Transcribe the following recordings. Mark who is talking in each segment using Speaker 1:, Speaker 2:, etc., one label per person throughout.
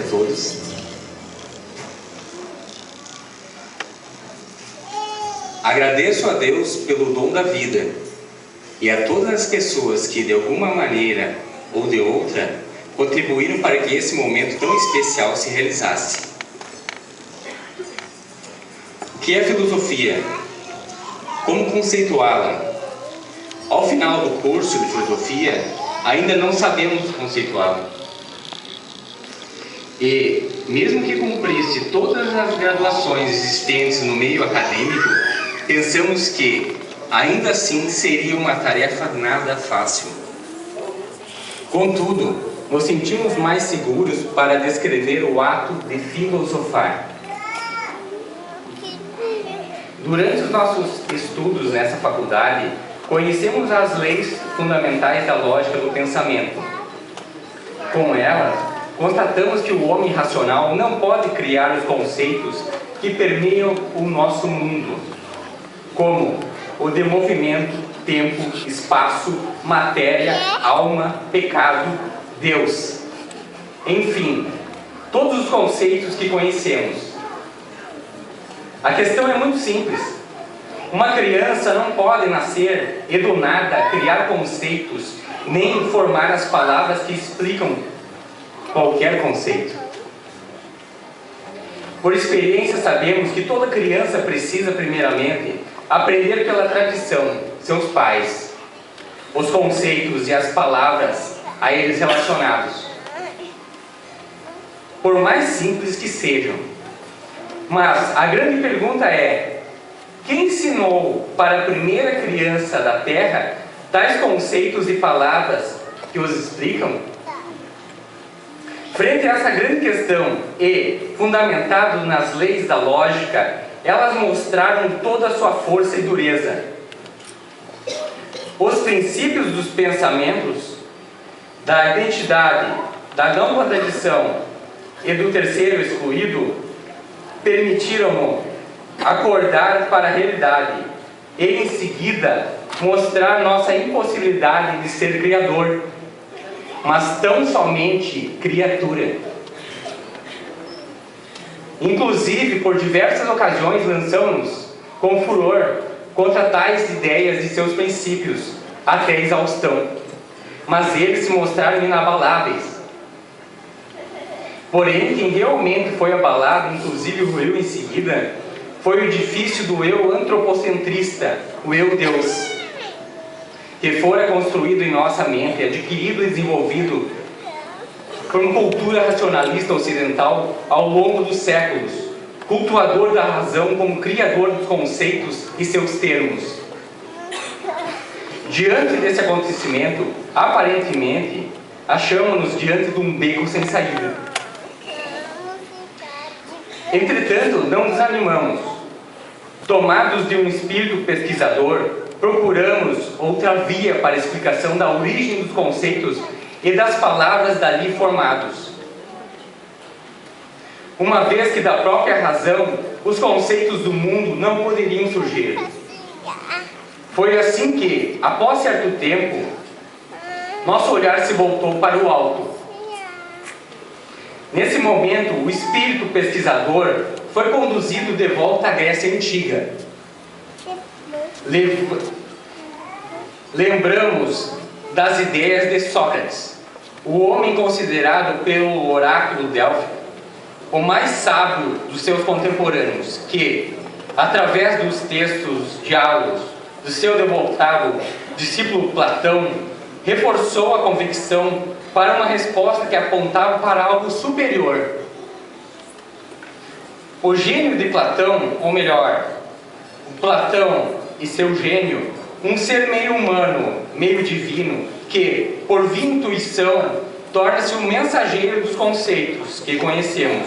Speaker 1: todos. Agradeço a Deus pelo dom da vida e a todas as pessoas que, de alguma maneira ou de outra, contribuíram para que esse momento tão especial se realizasse. O que é filosofia? Como conceituá-la? Ao final do curso de filosofia, ainda não sabemos conceituá-la. E, mesmo que cumprisse todas as graduações existentes no meio acadêmico, pensamos que, ainda assim, seria uma tarefa nada fácil. Contudo, nos sentimos mais seguros para descrever o ato de filosofar. Durante os nossos estudos nessa faculdade, conhecemos as leis fundamentais da lógica do pensamento. Com elas, constatamos que o homem racional não pode criar os conceitos que permeiam o nosso mundo, como o de movimento, tempo, espaço, matéria, alma, pecado, Deus. Enfim, todos os conceitos que conhecemos. A questão é muito simples. Uma criança não pode nascer e do nada criar conceitos, nem formar as palavras que explicam qualquer conceito. Por experiência sabemos que toda criança precisa primeiramente aprender pela tradição, seus pais, os conceitos e as palavras a eles relacionados, por mais simples que sejam. Mas a grande pergunta é: quem ensinou para a primeira criança da Terra tais conceitos e palavras que os explicam? Frente a essa grande questão e fundamentado nas leis da lógica, elas mostraram toda a sua força e dureza. Os princípios dos pensamentos, da identidade, da não contradição e do terceiro excluído permitiram-no acordar para a realidade e, em seguida, mostrar nossa impossibilidade de ser criador, mas tão somente criatura. Inclusive, por diversas ocasiões lançamos com furor contra tais ideias e seus princípios, até exaustão. Mas eles se mostraram inabaláveis. Porém, quem realmente foi abalado, inclusive ruiu em seguida, foi o edifício do eu antropocentrista, o eu Deus, que fora construído em nossa mente, adquirido e desenvolvido por uma cultura racionalista ocidental ao longo dos séculos, cultuador da razão como criador dos conceitos e seus termos. Diante desse acontecimento, aparentemente, achamos-nos diante de um beco sem saída. Entretanto, não desanimamos. Tomados de um espírito pesquisador, procuramos outra via para a explicação da origem dos conceitos e das palavras dali formados. Uma vez que da própria razão, os conceitos do mundo não poderiam surgir. Foi assim que, após certo tempo, nosso olhar se voltou para o alto. Nesse momento, o espírito pesquisador foi conduzido de volta à Grécia Antiga. Lembramos das ideias de Sócrates, o homem considerado pelo oráculo délfico o mais sábio dos seus contemporâneos, que, através dos textos, diálogos do seu devotado discípulo Platão, reforçou a convicção para uma resposta que apontava para algo superior. O gênio de Platão, ou melhor, Platão e seu gênio, um ser meio humano, meio divino, que, por via intuição, torna-se o mensageiro dos conceitos que conhecemos.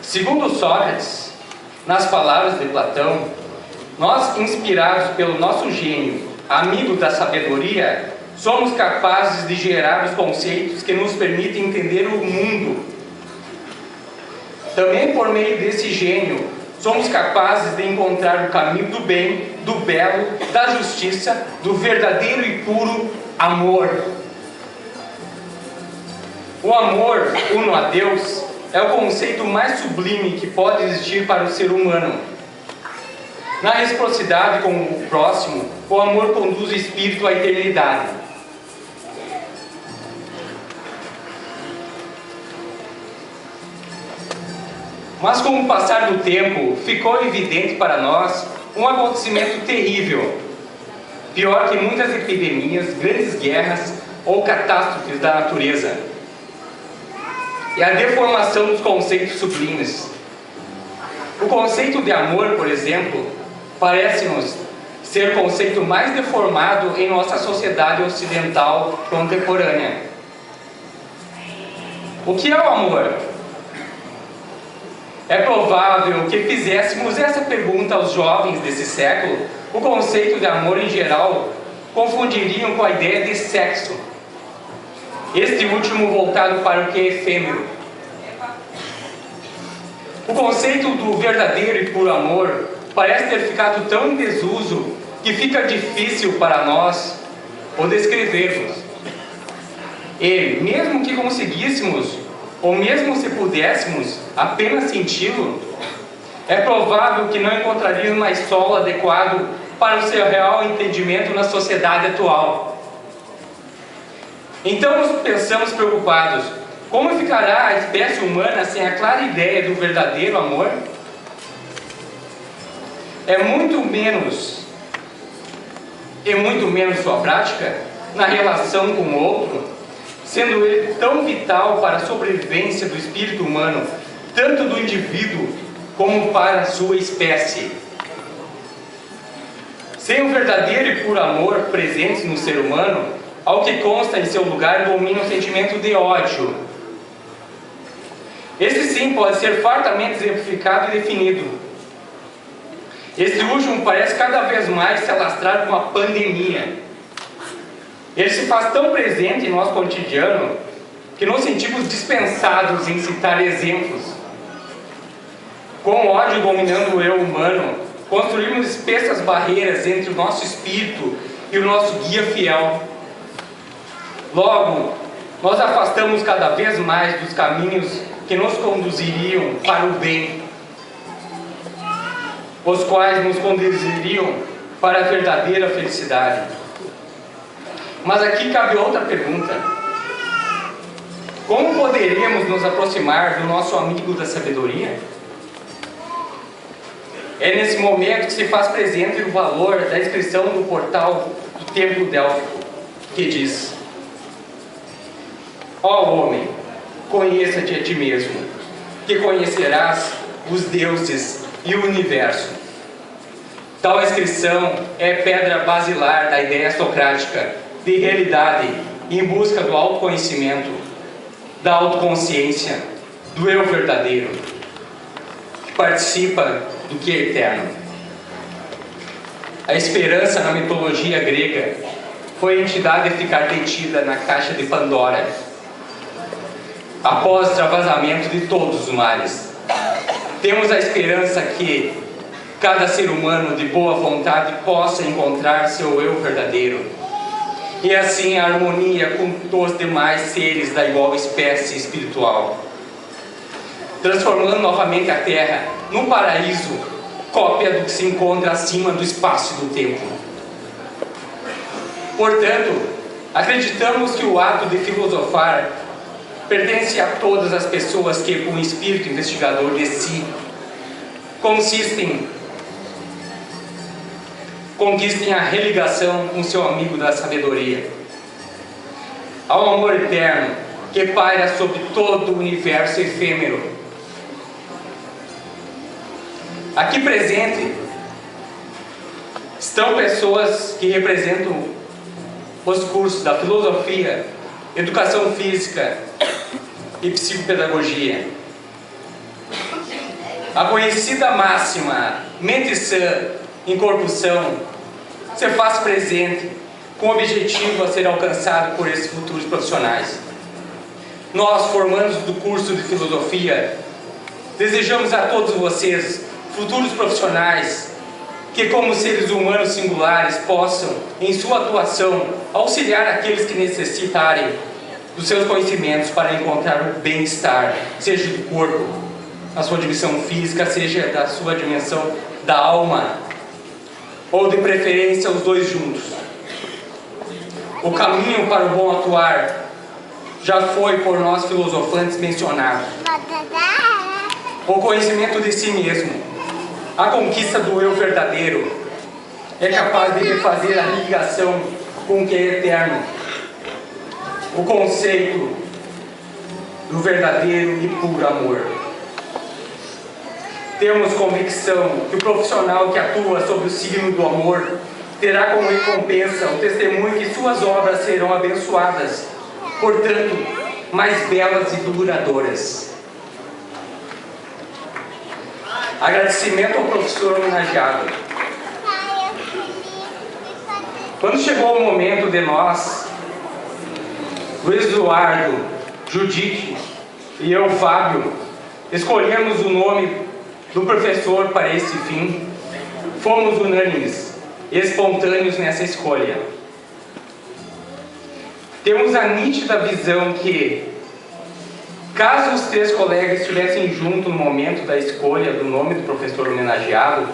Speaker 1: Segundo Sócrates, nas palavras de Platão, nós, inspirados pelo nosso gênio, amigo da sabedoria, somos capazes de gerar os conceitos que nos permitem entender o mundo. Também por meio desse gênio, somos capazes de encontrar o caminho do bem, do belo, da justiça, do verdadeiro e puro amor. O amor uno a Deus é o conceito mais sublime que pode existir para o ser humano. Na reciprocidade com o próximo, o amor conduz o espírito à eternidade. Mas com o passar do tempo, ficou evidente para nós um acontecimento terrível, pior que muitas epidemias, grandes guerras ou catástrofes da natureza. É a deformação dos conceitos sublimes. O conceito de amor, por exemplo, parece-nos ser o conceito mais deformado em nossa sociedade ocidental contemporânea. O que é o amor? É provável que fizéssemos essa pergunta aos jovens desse século, o conceito de amor em geral confundiriam com a ideia de sexo, este último voltado para o que é efêmero. O conceito do verdadeiro e puro amor parece ter ficado tão em desuso que fica difícil para nós o descrevermos. E, mesmo que conseguíssemos, ou mesmo se pudéssemos apenas senti-lo, é provável que não encontraríamos mais solo adequado para o seu real entendimento na sociedade atual. Então nos pensamos preocupados: como ficará a espécie humana sem a clara ideia do verdadeiro amor? É muito menos sua prática na relação com o outro, sendo ele tão vital para a sobrevivência do espírito humano, tanto do indivíduo como para a sua espécie. Sem o verdadeiro e puro amor presente no ser humano, ao que consta em seu lugar domina o sentimento de ódio. Esse sim pode ser fartamente exemplificado e definido. Esse último parece cada vez mais se alastrar com a pandemia. Ele se faz tão presente em nosso cotidiano que nos sentimos dispensados em citar exemplos. Com o ódio dominando o eu humano, construímos espessas barreiras entre o nosso espírito e o nosso guia fiel. Logo, nós afastamos cada vez mais dos caminhos que nos conduziriam para o bem, os quais nos conduziriam para a verdadeira felicidade. Mas aqui cabe outra pergunta: como poderíamos nos aproximar do nosso amigo da sabedoria? É nesse momento que se faz presente o valor da inscrição do portal do templo délfico, que diz: ó homem, conheça-te a ti mesmo, que conhecerás os deuses e o universo. Tal inscrição é pedra basilar da ideia socrática de realidade em busca do autoconhecimento, da autoconsciência, do eu verdadeiro, que participa do que é eterno. A esperança na mitologia grega foi a entidade a ficar detida na caixa de Pandora, após o extravasamento de todos os males. Temos a esperança que cada ser humano de boa vontade possa encontrar seu eu verdadeiro, e assim a harmonia com os demais seres da igual espécie espiritual, transformando novamente a Terra num paraíso, cópia do que se encontra acima do espaço e do tempo. Portanto, acreditamos que o ato de filosofar pertence a todas as pessoas que, com o espírito investigador de si, conquistem a religação com seu amigo da sabedoria, ao amor eterno que paira sobre todo o universo efêmero. Aqui presente estão pessoas que representam os cursos da filosofia, educação física e psicopedagogia. A conhecida máxima, mente sã em corpo são, se faz presente com o objetivo a ser alcançado por esses futuros profissionais. Nós, formandos do curso de filosofia, desejamos a todos vocês, futuros profissionais, que como seres humanos singulares possam, em sua atuação, auxiliar aqueles que necessitarem dos seus conhecimentos para encontrar o bem-estar, seja do corpo, a sua dimensão física, seja da sua dimensão da alma, ou de preferência os dois juntos. O caminho para o bom atuar já foi por nós filosofantes mencionado. O conhecimento de si mesmo, a conquista do eu verdadeiro, é capaz de refazer a ligação com o que é eterno. O conceito do verdadeiro e puro amor. Temos convicção que o profissional que atua sob o signo do amor terá como recompensa o testemunho que suas obras serão abençoadas, portanto, mais belas e duradouras. Agradecimento ao professor homenageado. Quando chegou o momento de nós, Luiz Eduardo, Judite e eu, Fábio, escolhemos o nome do professor para esse fim, fomos unânimes, espontâneos nessa escolha. Temos a nítida visão que, caso os três colegas estivessem juntos no momento da escolha do nome do professor homenageado,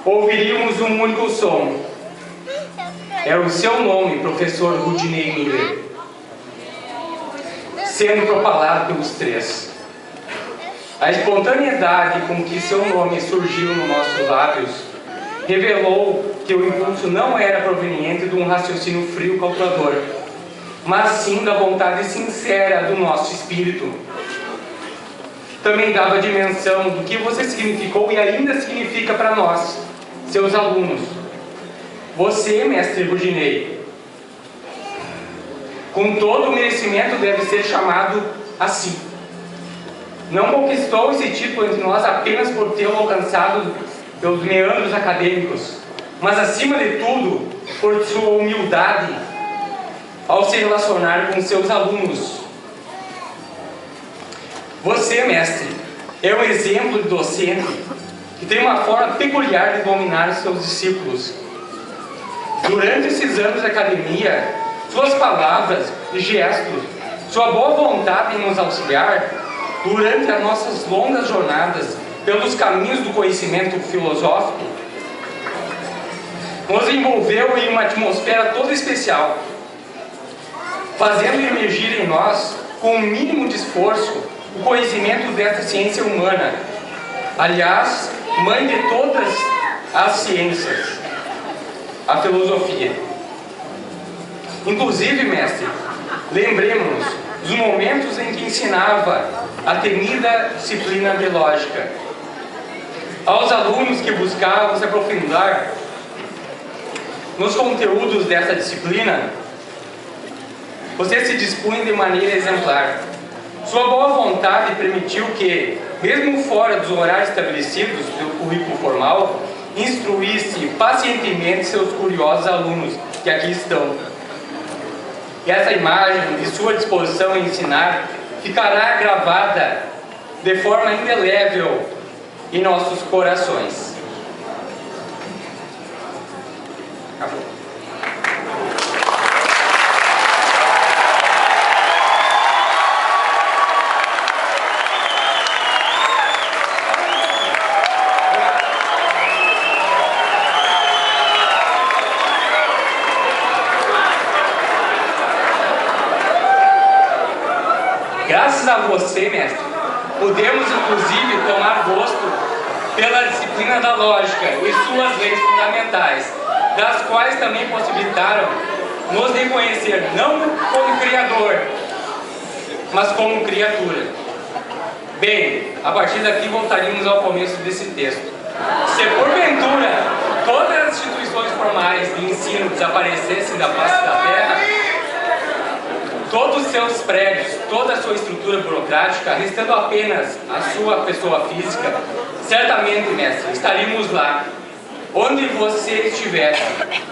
Speaker 1: ouviríamos um único som. Era o seu nome, professor Rudinei Miller, sendo propalado pelos três. A espontaneidade com que seu nome surgiu nos nossos lábios revelou que o impulso não era proveniente de um raciocínio frio calculador, mas sim da vontade sincera do nosso espírito. Também dava dimensão do que você significou e ainda significa para nós, seus alunos. Você, mestre Rudinei, com todo o merecimento, deve ser chamado assim. Não conquistou esse título entre nós apenas por tê-lo alcançado pelos meandros acadêmicos, mas acima de tudo, por sua humildade ao se relacionar com seus alunos. Você, mestre, é um exemplo de docente que tem uma forma peculiar de dominar os seus discípulos. Durante esses anos de academia, suas palavras e gestos, sua boa vontade em nos auxiliar, durante as nossas longas jornadas pelos caminhos do conhecimento filosófico, nos envolveu em uma atmosfera toda especial, fazendo emergir em nós, com o mínimo de esforço, o conhecimento desta ciência humana, aliás, mãe de todas as ciências, a filosofia. Inclusive, mestre, lembremos-nos dos momentos em que ensinava a temida disciplina de lógica. Aos alunos que buscavam se aprofundar nos conteúdos dessa disciplina, você se dispunha de maneira exemplar. Sua boa vontade permitiu que, mesmo fora dos horários estabelecidos pelo currículo formal, instruísse pacientemente seus curiosos alunos, que aqui estão. E essa imagem de sua disposição em ensinar ficará gravada de forma indelével em nossos corações. Acabou. Graças a você, mestre, podemos inclusive tomar gosto pela disciplina da lógica e suas leis fundamentais, das quais também possibilitaram nos reconhecer não como criador, mas como criatura. Bem, a partir daqui voltaríamos ao começo desse texto. Se porventura todas as instituições formais de ensino desaparecessem da face da terra, todos os seus prédios, toda a sua estrutura burocrática, restando apenas a sua pessoa física, certamente, mestre, estaríamos lá, onde você estiver,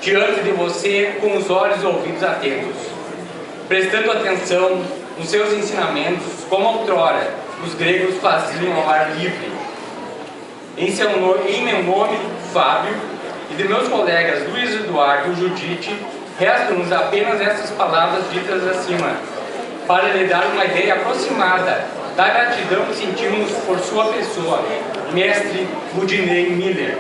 Speaker 1: diante de você, com os olhos e ouvidos atentos, prestando atenção nos seus ensinamentos, como outrora os gregos faziam ao ar livre. Em meu nome, Fábio, e de meus colegas Luiz Eduardo e Judite, restam-nos apenas essas palavras ditas acima. para lhe dar uma ideia aproximada da gratidão que sentimos por sua pessoa, mestre Rudinei Miller.